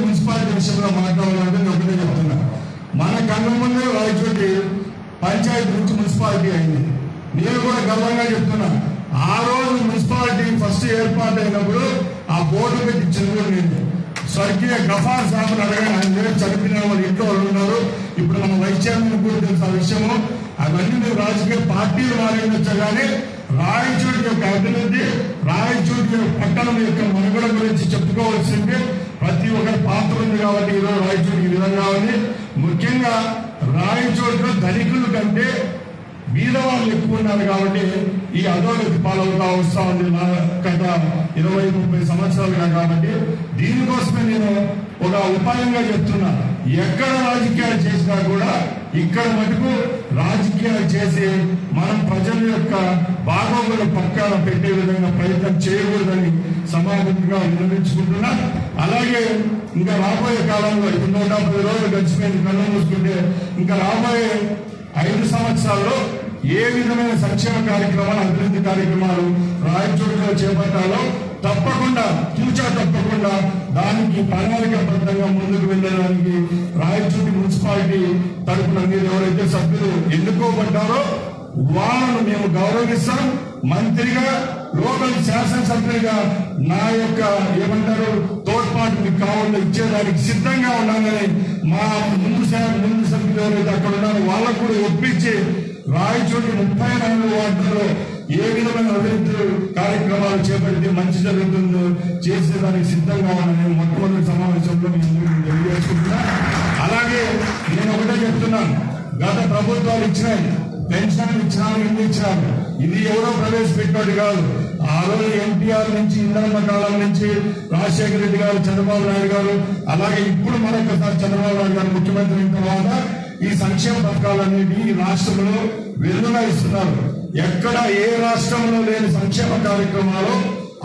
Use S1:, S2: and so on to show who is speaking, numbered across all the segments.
S1: Municipality విషయంలో మాట్లాడాలంటే నేను ఒకటే చెప్తున్నా. మన కళ్ళ ముందే రాయచోటి పంచాయతీ నుంచి మున్సిపాలిటీ అయింది. నేను కూడా గర్వంగా చెప్తున్నా, ఆ రోజు మున్సిపాలిటీ ఫస్ట్ ఏర్పాటు అయినప్పుడు ఆ బోర్డు పెట్టి ఇచ్చింది కూడా నేను. స్వర్గీయ గఫార్ సాబుని అడగండి, ఆయన దగ్గర చనిపోయిన వాళ్ళు ఇంట్లో వాళ్ళు ఉన్నారు. ఇప్పుడు మన వైస్ చైర్మన్ కూడా తెలుసు ఆ విషయము. అవన్నీ మీరు రాజకీయ పార్టీలు మారేయొచ్చు, కానీ రాయచోటి యొక్క అభివృద్ధి, రాయచోటి పట్టణం యొక్క మనుగడ గురించి చెప్పుకోవాల్సింది ప్రతి ఒక్కరి పాత్ర ఉంది. కాబట్టి ఈరోజు రాయచోటి ఈ విధంగా ఉంది. ముఖ్యంగా రాయచోటిలో ధనికుల కంటే బీదవాళ్ళు ఎక్కువ ఉన్నారు కాబట్టి ఈ అధోగతి వస్తా ఉంది గత 20-30 సంవత్సరాలుగా. కాబట్టి దీనికోసమే నేను ఒక ఉపాయంగా చెప్తున్నా, ఎక్కడ రాజకీయాలు చేసినా కూడా ఇక్కడ మటుకు రాజకీయాలు చేసి మనం ప్రజల యొక్క బాగోగులు పక్కన పెట్టే విధంగా ప్రయత్నం చేయకూడదని సమాజంగా నిర్ణయించుకుంటున్నా. అలాగే ఇంకా రాబోయే కాలంలో ఇప్పుడు 150 రోజులు గడిచిపోయింది, కళ్ళు మూసుకుంటే ఇంకా రాబోయే 5 సంవత్సరాల్లో ఏ విధమైన సంక్షేమ కార్యక్రమాలు, అభివృద్ధి కార్యక్రమాలు రాయచోటిలో చేపట్టాలో తప్పకుండా తప్పకుండా దానికి ప్రణాళికాబద్ధంగా ముందుకు వెళ్ళడానికి రాయచోటి మున్సిపాలిటీ తరఫున మీరు ఎవరైతే సభ్యులు ఎన్నుకోబడ్డారో వాళ్ళను మేము గౌరవిస్తాం. మంత్రిగా, లోకల్ శాసనసభ్యులుగా నా యొక్క ఏమంటారు తోడ్పాటు మీకు కావాలని ఇచ్చేదానికి సిద్ధంగా ఉన్నానని మా ముందు సభ్యులు ఎవరైతే అక్కడ ఉన్నారో వాళ్ళకు కూడా ఒప్పించి రాయచోటి 34 వార్డుల్లో ఏ విధమైన అభివృద్ధి కార్యక్రమాలు చేపడితే మంచి జరుగుతుందో చేసేదానికి సిద్ధంగా ఉన్నానని మొట్టమొదటి సమావేశంలో నేను తెలియజేసుకుంటున్నా. అలాగే నేను ఒకటే చెప్తున్నాను, గత ప్రభుత్వాలు ఇచ్చినాయి, పెన్షన్లు ఇచ్చినారు, ఇల్లు ఇచ్చినారు. ఇది ఎవరో ప్రవేశపెట్టినట్టు కాదు. ఆ రోజు ఎన్టీఆర్ నుంచి, ఇందిరమ్మ కాలం నుంచి రాజశేఖర రెడ్డి గారు, చంద్రబాబు నాయుడు గారు, అలాగే ఇప్పుడు మరొకసారి చంద్రబాబు నాయుడు గారు ముఖ్యమంత్రి అయిన తర్వాత ఈ సంక్షేమ పథకాలన్నిటి ఈ రాష్ట్రంలో వెలుగుగా ఇస్తున్నారు. ఎక్కడ ఏ రాష్ట్రంలో లేని సంక్షేమ కార్యక్రమాలు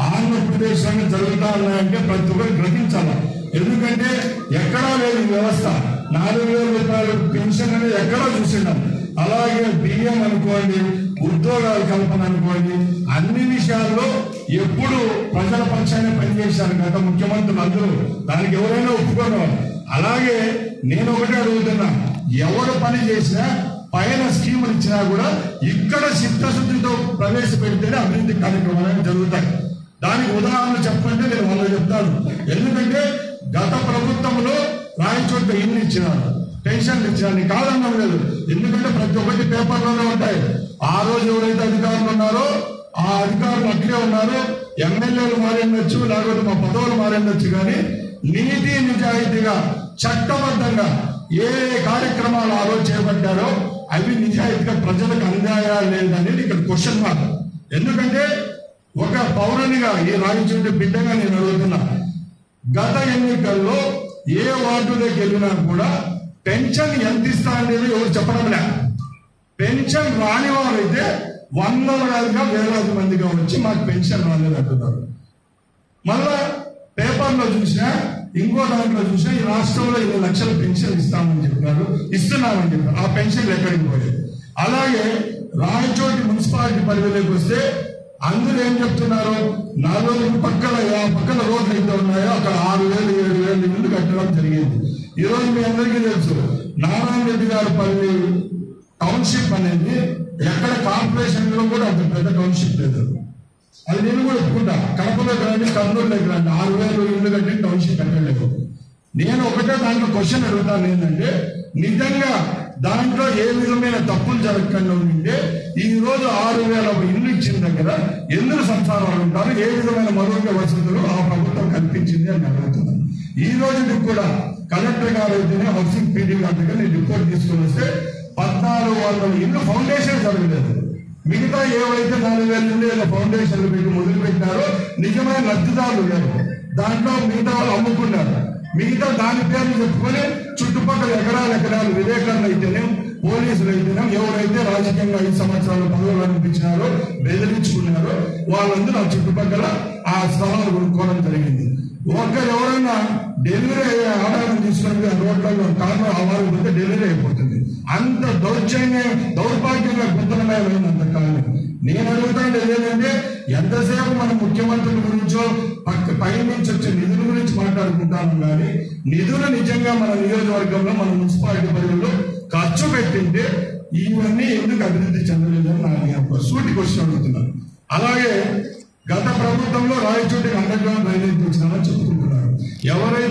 S1: ఆంధ్రప్రదేశ్ లో జరుగుతా ఉన్నాయంటే ప్రతి ఒక్కరు గ్రహించాలి. ఎందుకంటే ఎక్కడా లేదు వ్యవస్థ. 4,000 రూపాయలు పెన్షన్ అనేది ఎక్కడో చూసినాం. అలాగే బియ్యం అనుకోండి, ఉద్యోగాల కల్పన అనుకోండి, అన్ని విషయాల్లో ఎప్పుడు ప్రజల పక్షాన్ని పనిచేశారు గత ముఖ్యమంత్రులు అందరూ. దానికి ఎవరైనా ఒప్పుకోవాలి. అలాగే నేను ఒకటే అడుగుతున్నా, ఎవరు పని చేసినా పైన స్కీములు ఇచ్చినా కూడా ఇక్కడ చిత్తశుద్ధితో ప్రవేశపెడితేనే అభివృద్ధి కార్యక్రమాలు జరుగుతాయి. దానికి ఉదాహరణ చెప్పంటే నేను వాళ్ళు చెప్తాను. ఎందుకంటే గత ప్రభుత్వంలో రాయచోట్ల ఇల్లు ఇచ్చినారు, పెన్షన్లు ఇచ్చినారు, కాదన్నాం లేదు. ఎందుకంటే ప్రతి ఒక్కటి పేపర్లోనే ఉంటాయి. ఆ రోజు ఎవరైతే అధికారులు ఉన్నారో ఆ అధికారులు అట్లే ఉన్నారు. ఎమ్మెల్యేలు మారిండొచ్చు, లేకపోతే మా పదవులు మారిండొచ్చు, కానీ నీతి నిజాయితీగా చట్టబద్ధంగా ఏ కార్యక్రమాలు ఆ రోజు చేపట్టారో అవి నిజాయితీగా ప్రజలకు అందాయా లేదనేది ఇక్కడ క్వశ్చన్ మార్క్. ఎందుకంటే ఒక పౌరునిగా ఈ రాయచోటి బిడ్డగా నేను అడుగుతున్నా, గత ఎన్నికల్లో ఏ వార్డులోకి వెళ్ళినా కూడా పెన్షన్ ఎంత ఇస్తా అనేది ఎవరు చెప్పడం లే. పెన్షన్ రాని వారైతే వందలుగా వేలాది మందిగా వచ్చి మాకు పెన్షన్ రాలేదు అంటున్నారు. మళ్ళా పేపర్లో చూసినా, ఇంకో దాంట్లో చూసినా ఈ రాష్ట్రంలో 20 లక్షల పెన్షన్ ఇస్తామని చెప్పారు, ఇస్తున్నామని చెప్పారు. ఆ పెన్షన్లు ఎక్కడికి పోలేదు. అలాగే రాయచోటి మున్సిపాలిటీ పరిధిలోకి వస్తే అందరూ ఏం చెప్తున్నారు, 4 పక్కన రోడ్లు అయితే ఉన్నాయో అక్కడ 6,000-7,000 ఇల్లు కట్టడం జరిగింది. ఈ రోజు మీ అందరికీ తెలుసు, నారాయణ రెడ్డి గారి పల్లి టౌన్షిప్ అనేది ఎక్కడ కార్పొరేషన్ లో కూడా అంత పెద్ద టౌన్షిప్ లేదు. అది నేను కూడా ఒప్పుకుంటా. కడపలోకి రండి, కర్నూలులోకి రండి, 6,000 ఇల్లు కట్టి టౌన్షిప్ కట్టలేదు. నేను ఒకటే దాంట్లో క్వశ్చన్ అడుగుతాను, ఏంటంటే నిజంగా దాంట్లో ఏ విధమైన తప్పులు జరగకుండా ఉంటే ఈ రోజు 6,000 ఇల్లు ఇచ్చిన దగ్గర ఎందుకు సంసారాలు ఉంటారు, ఏ విధమైన మరొక వసతులు ఆ ప్రభుత్వం కల్పించింది అని అడుగుతున్నాను. ఈ రోజు కూడా కలెక్టర్ గారు అయితేనే హౌసింగ్ పీడీ గారి దగ్గర నేను రిపోర్ట్ తీసుకుని వస్తే 1,400 ఇల్లు ఫౌండేషన్ జరగలేదు. మిగతా ఏవైతే 4,000 ఇల్లు ఫౌండేషన్లు పెట్టి మొదలు పెట్టినారో నిజమైన లబ్ధిదారులు లేరు. దాంట్లో మిగతా వాళ్ళు అమ్ముకున్నారు. మిగతా దాని పేర్లు చెప్పుకొని చుట్టుపక్కల ఎకరాలు విలేకరులు అయితేనే, పోలీసులు అయితేనే, ఎవరైతే రాజకీయంగా 5 సంవత్సరాలు పదవులు అనిపించినారో, బెదిరించుకున్నారో వాళ్ళందరూ ఆ చుట్టుపక్కల ఆ స్థలాలు కొనుక్కోవడం జరిగింది. ఎవరైనా డెలివరీ అయ్యే ఆదాయం తీసుకుని రోడ్లలో కారణం ఆవారు పోతే డెలివరీ అయిపోతుంది. అంత దౌర్భాగ్యంగా గుంతలమయమైనంత కాలం. నేను అడుగుతాను ఏంటంటే ఎంతసేపు మన ముఖ్యమంత్రుల గురించో పై నుంచి వచ్చే నిధుల గురించి మాట్లాడుకుంటాము కానీ నిధులు నిజంగా మన నియోజకవర్గంలో మన మున్సిపాలిటీ పరిధిలో ఖర్చు పెట్టింటే ఇవన్నీ ఎందుకు అభివృద్ధి చెందలేదని నాకు సూటి క్వశ్చన్ అడుగుతున్నాను. అలాగే గత ప్రభుత్వంలో రాయచోటికి అండర్ గ్రౌండ్ డ్రైనేజ్ తెచ్చినామని చెప్పుకుంటున్నారు. ఎవరైతే